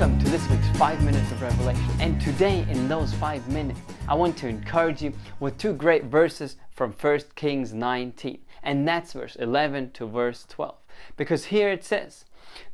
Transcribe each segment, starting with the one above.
Welcome to this week's 5 Minutes of Revelation. And today, in those 5 minutes, I want to encourage you with two great verses from 1 Kings 19. And that's verse 11 to verse 12. Because here it says,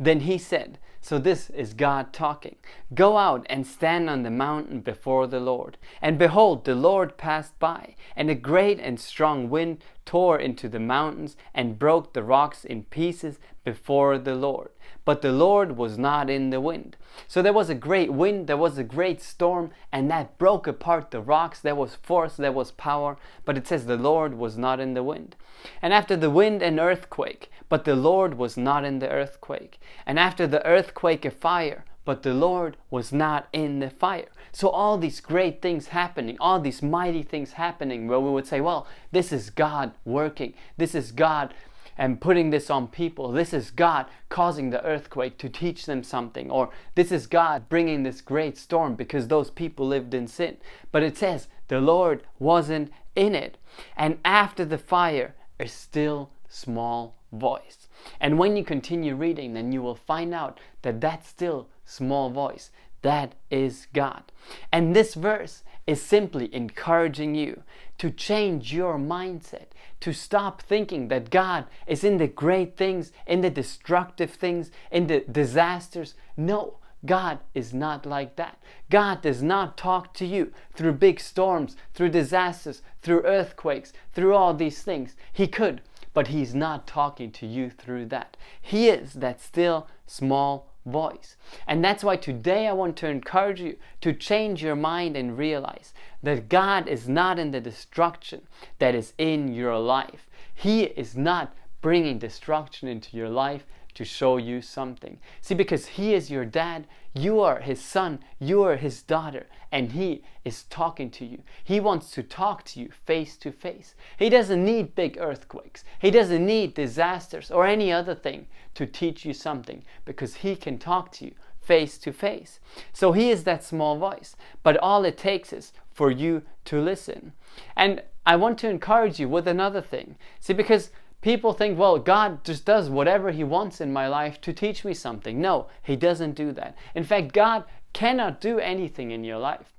"Then he said," so this is God talking, "Go out and stand on the mountain before the Lord. And behold, the Lord passed by, and a great and strong wind tore into the mountains and broke the rocks in pieces before the Lord. But the Lord was not in the wind." So there was a great wind, there was a great storm, and that broke apart the rocks. There was force, there was power, but it says the Lord was not in the wind. And after the wind, an earthquake, but the Lord was not in the earthquake. And after the earthquake, a fire, but the Lord was not in the fire. So all these great things happening, all these mighty things happening, where we would say, well, this is God working, this is God and putting this on people, this is God causing the earthquake to teach them something, or this is God bringing this great storm because those people lived in sin. But it says the Lord wasn't in it. And after the fire, a still small voice. And when you continue reading, then you will find out that that still small voice, that is God. And this verse is simply encouraging you to change your mindset, to stop thinking that God is in the great things, in the destructive things, in the disasters. No, God is not like that. God does not talk to you through big storms, through disasters, through earthquakes, through all these things. He could, but He's not talking to you through that. He is that still small voice. And that's why today I want to encourage you to change your mind and realize that God is not in the destruction that is in your life. He is not bringing destruction into your life to show you something. See, because He is your dad, you are His son, you are His daughter, and He is talking to you. He wants to talk to you face to face. He doesn't need big earthquakes. He doesn't need disasters or any other thing to teach you something, because He can talk to you face to face. So He is that small voice, but all it takes is for you to listen. And I want to encourage you with another thing. See, because people think, well, God just does whatever He wants in my life to teach me something. No, He doesn't do that. In fact, God cannot do anything in your life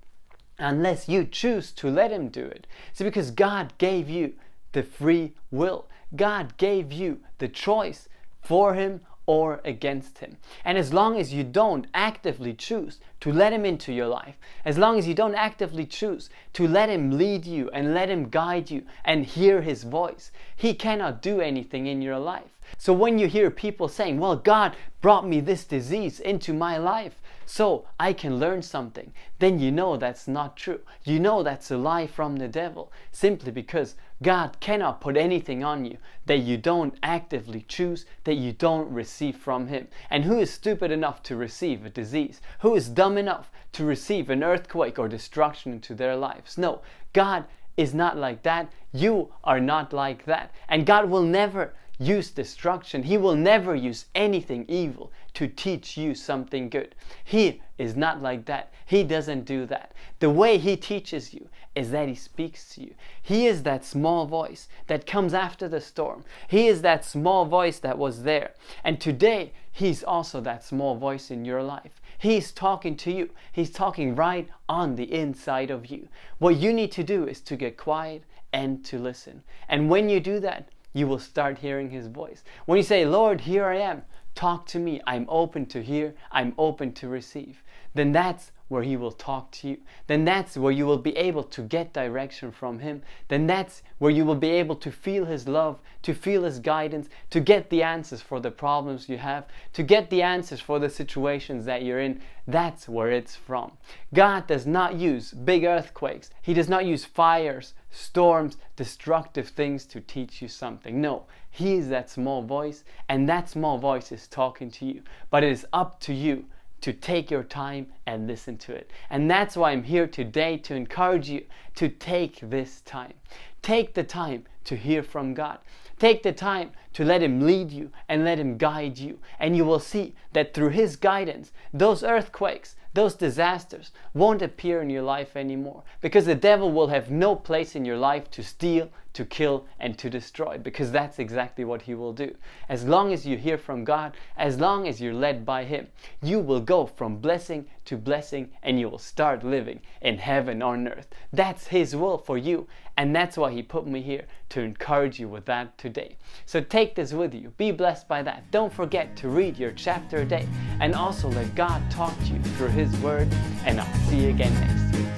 unless you choose to let Him do it. See, because God gave you the free will. God gave you the choice for Him or against Him. And as long as you don't actively choose to let Him into your life, as long as you don't actively choose to let Him lead you and let Him guide you and hear His voice, He cannot do anything in your life. So when you hear people saying, well, God brought me this disease into my life so I can learn something, then you know that's not true. You know that's a lie from the devil, simply because God cannot put anything on you that you don't actively choose, that you don't receive from Him. And who is stupid enough to receive a disease? Who is dumb enough to receive an earthquake or destruction into their lives? No, God is not like that. You are not like that. And God will never use destruction. He will never use anything evil to teach you something good. He is not like that. He doesn't do that. The way He teaches you is that He speaks to you. He is that small voice that comes after the storm. He is that small voice that was there. And today, He's also that small voice in your life. He's talking to you. He's talking right on the inside of you. What you need to do is to get quiet and to listen. And when you do that, you will start hearing His voice. When you say, Lord, here I am, talk to me, I'm open to hear, I'm open to receive, then that's where He will talk to you. Then that's where you will be able to get direction from Him. Then that's where you will be able to feel His love, to feel His guidance, to get the answers for the problems you have, to get the answers for the situations that you're in. That's where it's from. God does not use big earthquakes. He does not use fires, storms, destructive things to teach you something. No, He is that small voice, and that small voice is talking to you. But it is up to you to take your time and listen to it. And that's why I'm here today to encourage you to take this time. Take the time to hear from God. Take the time to let Him lead you and let Him guide you. And you will see that through His guidance, those earthquakes, those disasters won't appear in your life anymore, because the devil will have no place in your life to steal, to kill, and to destroy, because that's exactly what he will do. As long as you hear from God, as long as you're led by Him, you will go from blessing to blessing, and you will start living in heaven on earth. That's His will for you, and that's why He put me here, to encourage you with that today. So take this with you. Be blessed by that. Don't forget to read your chapter a day, and also let God talk to you through His Word, and I'll see you again next week.